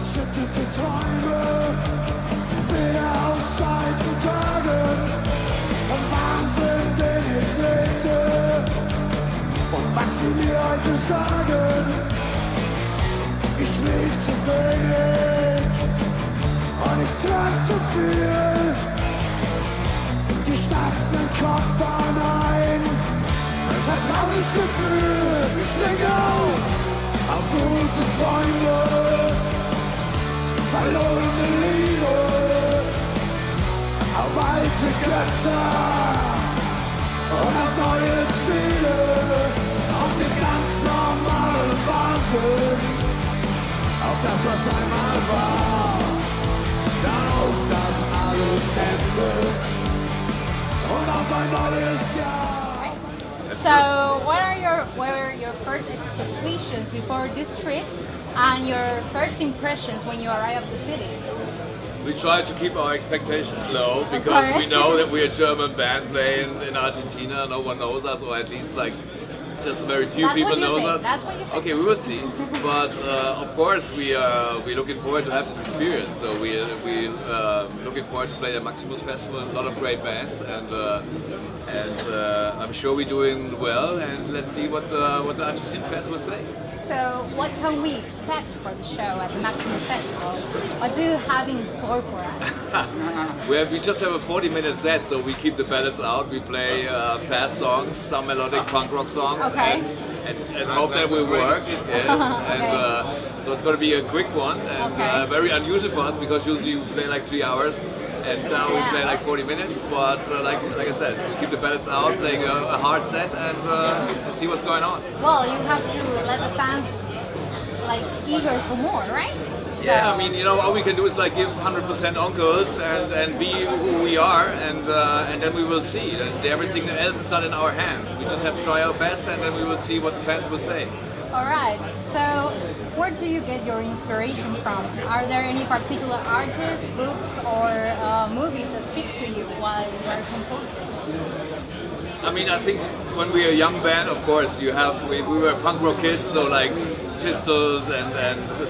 schüttelte Träume, Bilder aus alten Tagen, vom Wahnsinn, den ich lebte. Und was sie mir heute sagen, ich schlief zu wenig und ich trank zu viel. Die schmerzen im Kopf waren ein vertrautes Gefühl. Ich trinke auf gute Freunde, verlorene Liebe, auf alte Götter und auf neue Ziele, auf den ganz normalen Wahnsinn, auf das, was einmal war, darauf, dass alles endet und auf ein neues Jahr. So, what were your first expectations before this trip, and your first impressions when you arrived at the city? We try to keep our expectations low because we know that we're a German band playing in Argentina. No one knows us, or at least like just very few people know us. That's what you think. Okay, we will see. But of course, we're looking forward to have this experience. So we're looking forward to play the Maximus Festival. A lot of great bands, and I'm sure we're doing well. And let's see what the Argentine fans will say. So, what can we expect for the show at the Maximus Festival? What do you have in store for us? We just have a 40-minute set, so we keep the ballads out. We play fast songs, some melodic punk rock songs, and hope that will work. Yes. And so it's going to be a quick one, and very unusual for us because usually we play like 3 hours. And now we play like 40 minutes, but like I said, we keep the ballads out, playing a hard set, and see what's going on. Well, you have to let the fans like eager for more, right? Yeah, I mean, all we can do is like give 100% Onkelz and be who we are, and then we will see. And everything else is not in our hands. We just have to try our best, and then we will see what the fans will say. All right. So, where do you get your inspiration from? Are there any particular artists, books, or movies that speak to you while you are composing? I mean, I think when we were a young band, of course, we were punk rock kids, so like Pistols and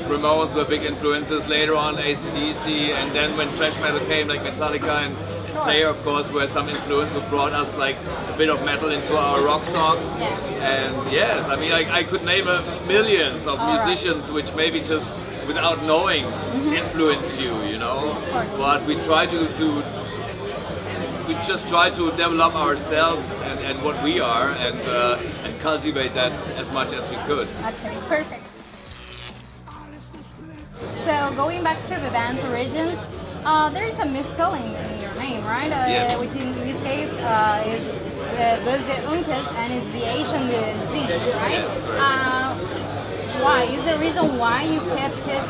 Ramones were big influences. Later on, AC/DC, and then when thrash metal came, like Metallica and Slayer, of course, were some influence who brought us like a bit of metal into our rock songs. And yes, I mean, I could name millions of musicians which maybe just without knowing influence you, But we try we just try to develop ourselves and what we are, and cultivate that as much as we could. Okay, perfect. So going back to the band's origins, there is a misspelling in your name, right? Yes. Which in this case is Böhse Onkelz, and it's the H and the Z, right? Yes, why? Is there a reason why you kept it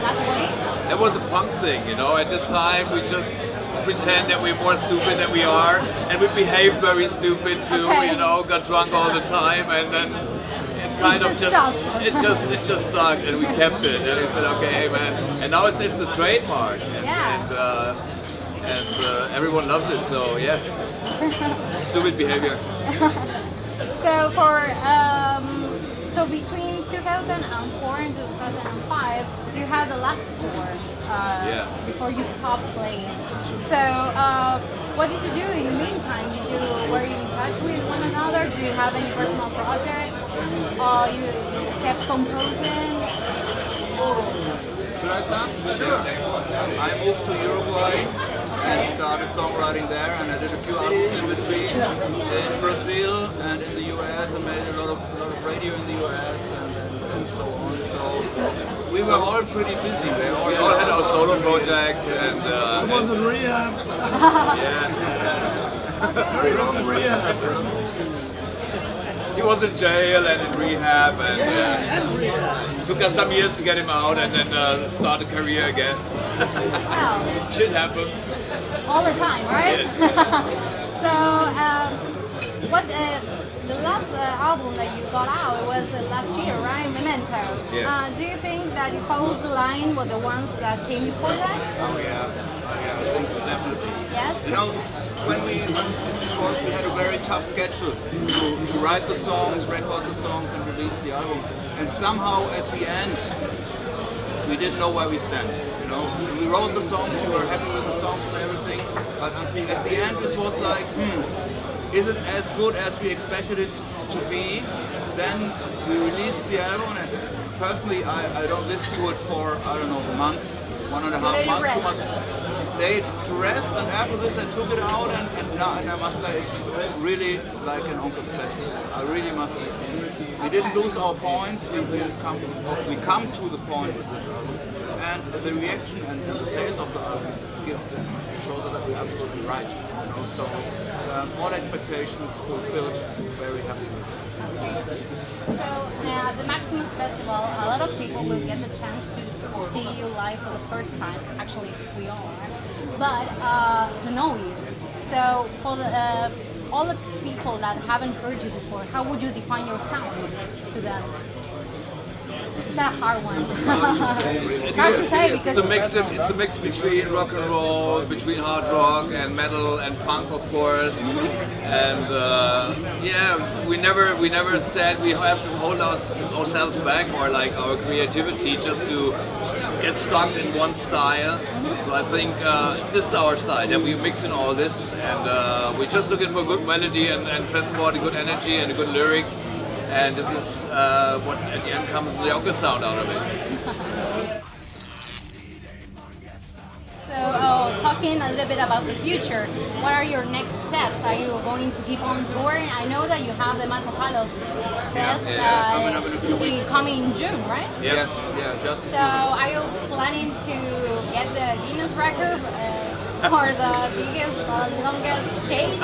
that way? That was a punk thing, At this time, we just pretend that we're more stupid than we are, and we behave very stupid too, got drunk all the time, and then it just stuck, and we kept it, and we said, okay, hey man, and now it's a trademark, and everyone loves it, so yeah, stupid behavior. So between 2004 and 2005, you had the last tour before you stopped playing. So what did you do in the meantime? Were you in touch with one another? Do you have any personal projects? Or you kept composing? Should I start? Sure. I moved to Uruguay and started songwriting there, and I did a few albums in between in Brazil and in the US. I made a lot of radio in the US and so on. So we were all pretty busy. We all had our solo projects, and I was in rehab. Very long rehab. He was in jail and in rehab, and it took us some years to get him out and then start a career again. Shit happens. All the time, right? Yes. So, the last album that you got out was last year, right? Memento. Yeah. Do you think that it follows the line with the ones that came before that? Oh yeah, I think so, definitely. Yes? When of course we had a very tough schedule to write the songs, record the songs, and release the album. And somehow at the end, we didn't know where we stand. You know, we wrote the songs, we were happy with the songs and everything, but until at the end it was like, is it as good as we expected it to be? Then we released the album, and personally I don't listen to it for, I don't know, months, 1.5 months, 2 months. Day to rest, and after this I took it out, and I must say it's really like an Onkelz classic. I really must say. We didn't lose our point, we come to the point with this album. And the reaction and the sales of the album shows that we're absolutely right. You know, so all expectations fulfilled, very happy with it. So at the Maximus Festival, a lot of people will get the chance to see you live for the first time. Actually, we all are. But to know you. So for all the people that haven't heard you before, how would you define your sound to them? It's a hard one. It's hard to say because it's a mix between rock and roll, between hard rock and metal and punk, of course. And we never said we have to hold ourselves back or like our creativity just to get stuck in one style. So I think this is our style. Yeah, we mix in all this, and we're just looking for good melody and transport a good energy and a good lyric. And this is what at the end comes the Onkelz sound out of it. So talking a little bit about the future, what are your next steps? Are you going to keep on touring? I know that you have the Palos Fest coming up in a few weeks. Coming in June, right? Yes, yeah, just. So are you planning to get the Guinness record for the biggest, longest stage?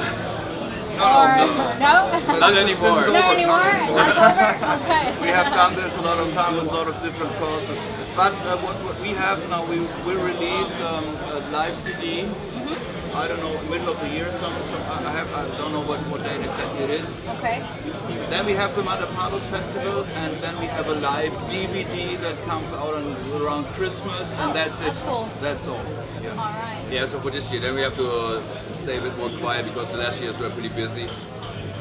No? Not anymore. Not anymore? That's over? Okay. We have done this a lot of time with a lot of different courses. But what we have now, we will release a live CD. I don't know, middle of the year. I don't know what date exactly it is. Okay. Then we have the Palos Festival, and then we have a live DVD that comes out around Christmas, and that's it. That's cool. That's all. Yeah. All right. Yeah, so for this year, then we have to stay a bit more quiet because the last years were pretty busy.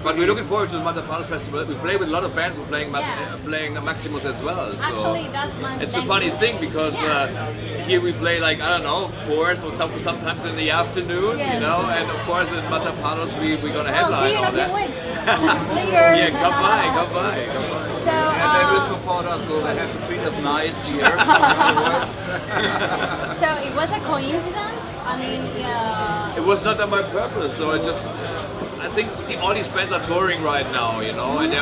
But we're looking forward to the Palos Festival. We play with a lot of bands. We're playing Maximus as well. So Actually, that's my it's a funny thing because here we play like, I don't know, 4 or sometimes in the afternoon, Yes. you know, and of course in Palos we're gonna Well, headline see you in all a few that. weeks. Later. Yeah, come by. So, And they will support us, so they have to treat us nice here. so it was a coincidence? I mean, It was not on my purpose, so I think all these bands are touring right now, you know, and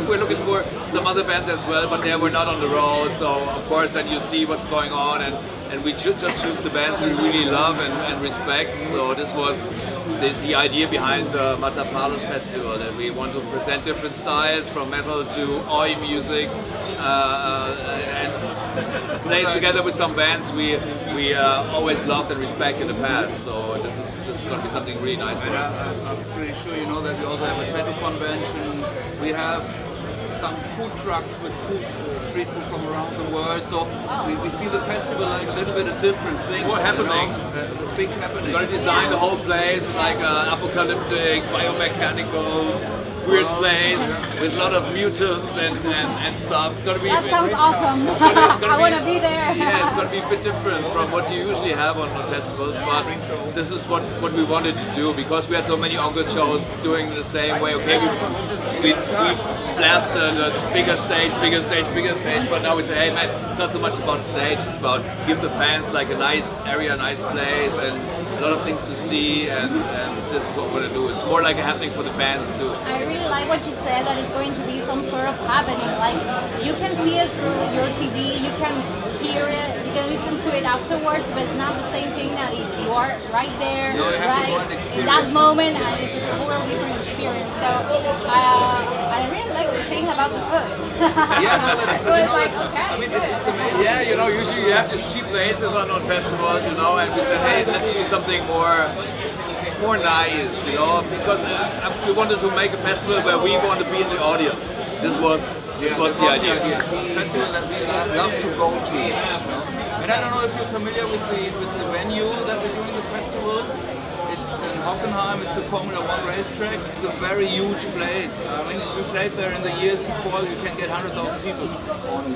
we're looking for some other bands as well, but they were not on the road, so of course then you see what's going on, and we should just choose the bands we really love and respect. So this was the idea behind the Palos Festival, that we want to present different styles from metal to oi music, and play together with some bands we always loved and respect in the past. So this is going to be something really nice for us. I'm pretty sure you know that we also have a tattoo convention. We have some food trucks with street food from around the world. So we see the festival like a little bit a different thing. More happening. A big happening. We're going to design the whole place like apocalyptic, biomechanical, weird place with a lot of mutants and stuff. It's going to be. that sounds awesome. I want to be there. Yeah, it's going to be a bit different from what you usually have on festivals, but this is what we wanted to do because we had so many Onkelz shows doing the same way. Okay, we blast the bigger stage, but now we say, hey man, it's not so much about the stage, it's about give the fans like a nice area, a nice place, and a lot of things to see, and this is what we're going to do. It's more like a happening for the fans too. I really like what you said, that it's going to be some sort of happening. Like, you can see it through your TV, you can hear it, you can listen to it afterwards, but it's not the same thing that if you are right there, right in that moment, and it's a totally different experience. So I really like the thing about the food. Yeah, no, that's It was like, okay. I mean, it's amazing. Yeah, you know, usually you have these cheap places on festivals, you know, and we said, hey, let's do something more nice, you know, because we wanted to make a festival where we want to be in the audience. This was the idea. Festival that we love to go to. You know? And I don't know if you're familiar with the venue that we're doing the festival. It's in Hockenheim. It's a Formula One racetrack. It's a very huge place. I mean, we played there in the years before. You can get 100,000 people on.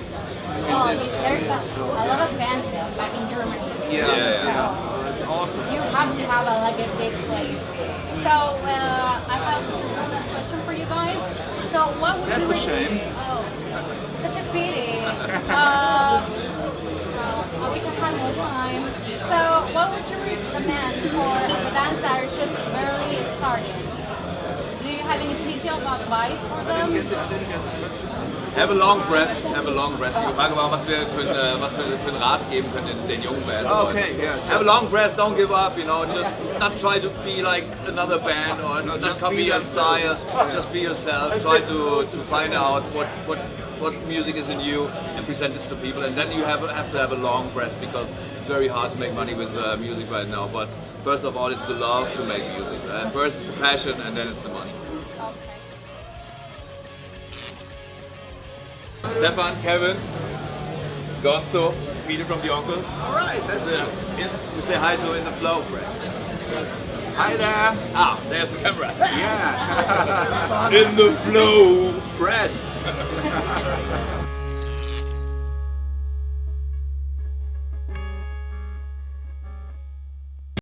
Oh, there's a lot of bands back in Germany. Yeah. It's awesome. You have to have like a big place. So I have just one last question for you guys. So what would That's you a shame. Oh, such a pity. I wish I had more time. So what would you recommend for bands that are just barely starting? Do you have any piece of advice for them? Have a long breath, have a long breath. Die Frage war, was wir für einen Rat geben können den jungen Bands. Okay, yeah. Have a long breath, don't give up, you know, just not try to be like another band or not copy your style, just be yourself, try to find out what music is in you and present this to people, and then you have to have a long breath because it's very hard to make money with music right now, but first of all it's the love to make music. First it's the passion and then it's the money. Stefan, Kevin, Gonzo, Peter from the Onkelz. Alright, that's it. We say hi to In the Flow, Brett. Hi there. Ah, there's the camera. Yeah. In the Flow. Press.